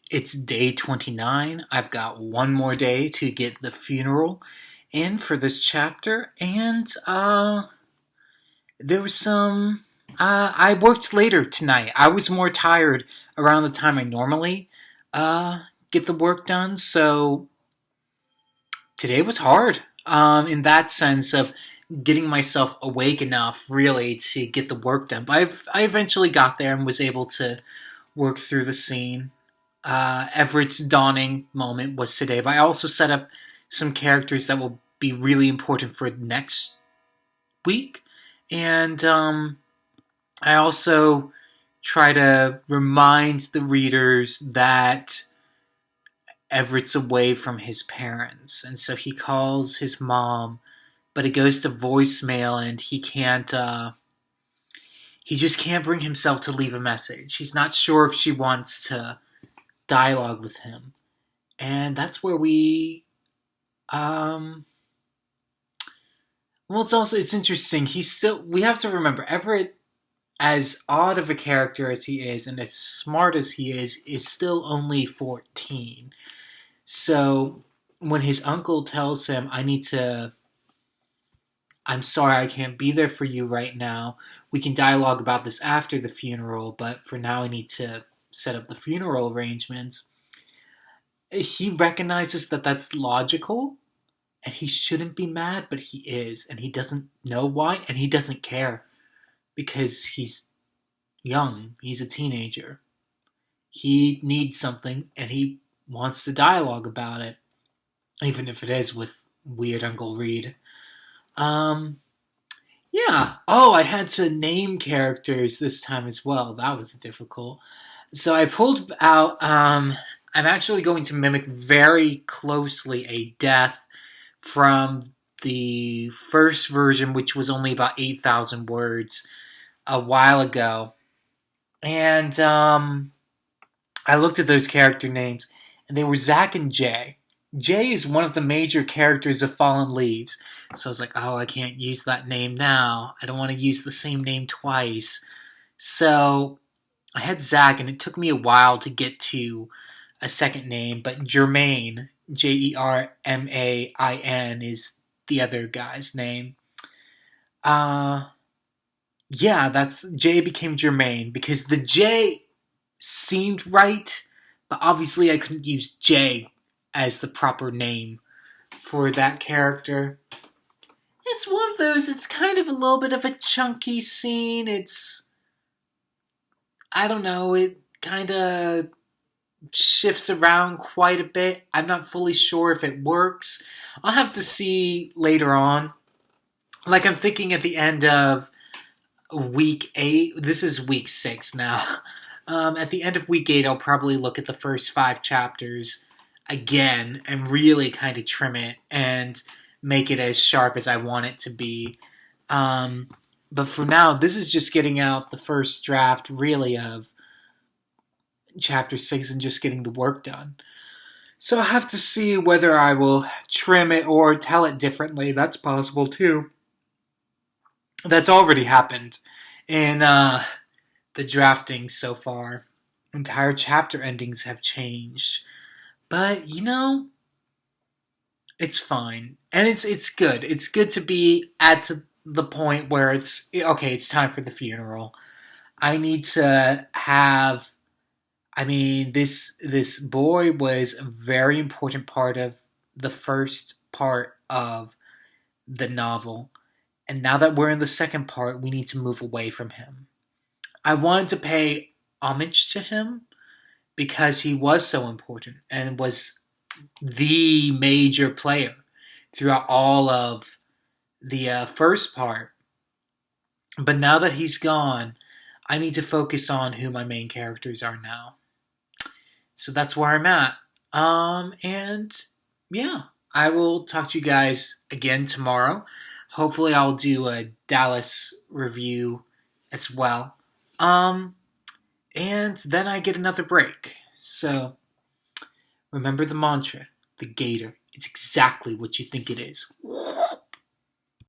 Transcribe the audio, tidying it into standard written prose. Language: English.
It's day 29. I've got one more day to get the funeral in for this chapter, and there was some. I worked later tonight. I was more tired around the time I normally uh, get the work done, so today was hard. In that sense of getting myself awake enough, really, to get the work done. But I eventually got there and was able to work through the scene. Everett's dawning moment was today, but I also set up some characters that will be really important for next week. And I also try to remind the readers that Everett's away from his parents. And so he calls his mom, but it goes to voicemail and he can't. He just can't bring himself to leave a message. He's not sure if she wants to dialogue with him. And that's where um it's interesting. We have to remember Everett, as odd of a character as he is and as smart as he is still only 14. So when his uncle tells him, I'm sorry I can't be there for you right now. We can dialogue about this after the funeral, but for now I need to set up the funeral arrangements. He recognizes that that's logical, and he shouldn't be mad, but he is, and he doesn't know why, and he doesn't care because he's young. He's a teenager. He needs something, and he wants to dialogue about it, even if it is with weird Uncle Reed. Yeah. Oh, I had to name characters this time as well. That was difficult. So I pulled out. I'm actually going to mimic very closely a death from the first version, which was only about 8,000 words a while ago. And I looked at those character names, and they were Zach and Jay. Jay is one of the major characters of Fallen Leaves. So I was like, oh, I can't use that name now. I don't want to use the same name twice. So I had Zach, and it took me a while to get to a second name, but Jermaine, Jermain, is the other guy's name. That's J became Jermaine because the J seemed right, but obviously I couldn't use J as the proper name for that character. It's one of those, it's kind of a little bit of a chunky scene. I don't know, it kind of shifts around quite a bit. I'm not fully sure if it works. I'll have to see later on. Like, I'm thinking at the end of week 8, this is week 6 now. At the end of week 8, I'll probably look at the first 5 chapters again and really kind of trim it and make it as sharp as I want it to be. But for now, this is just getting out the first draft, really, of chapter 6 and just getting the work done. So I have to see whether I will trim it or tell it differently. That's possible too. That's already happened in the drafting so far. Entire chapter endings have changed. But, it's fine. And it's good. It's good to be at the point where it's time for the funeral. I need to have... this boy was a very important part of the first part of the novel. And now that we're in the second part, we need to move away from him. I wanted to pay homage to him because he was so important and was the major player throughout all of the first part. But now that he's gone, I need to focus on who my main characters are now. So that's where I'm at. And yeah, I will talk to you guys again tomorrow. Hopefully I'll do a Dallas review as well. And then I get another break. So remember the mantra, the Gator. It's exactly what you think it is.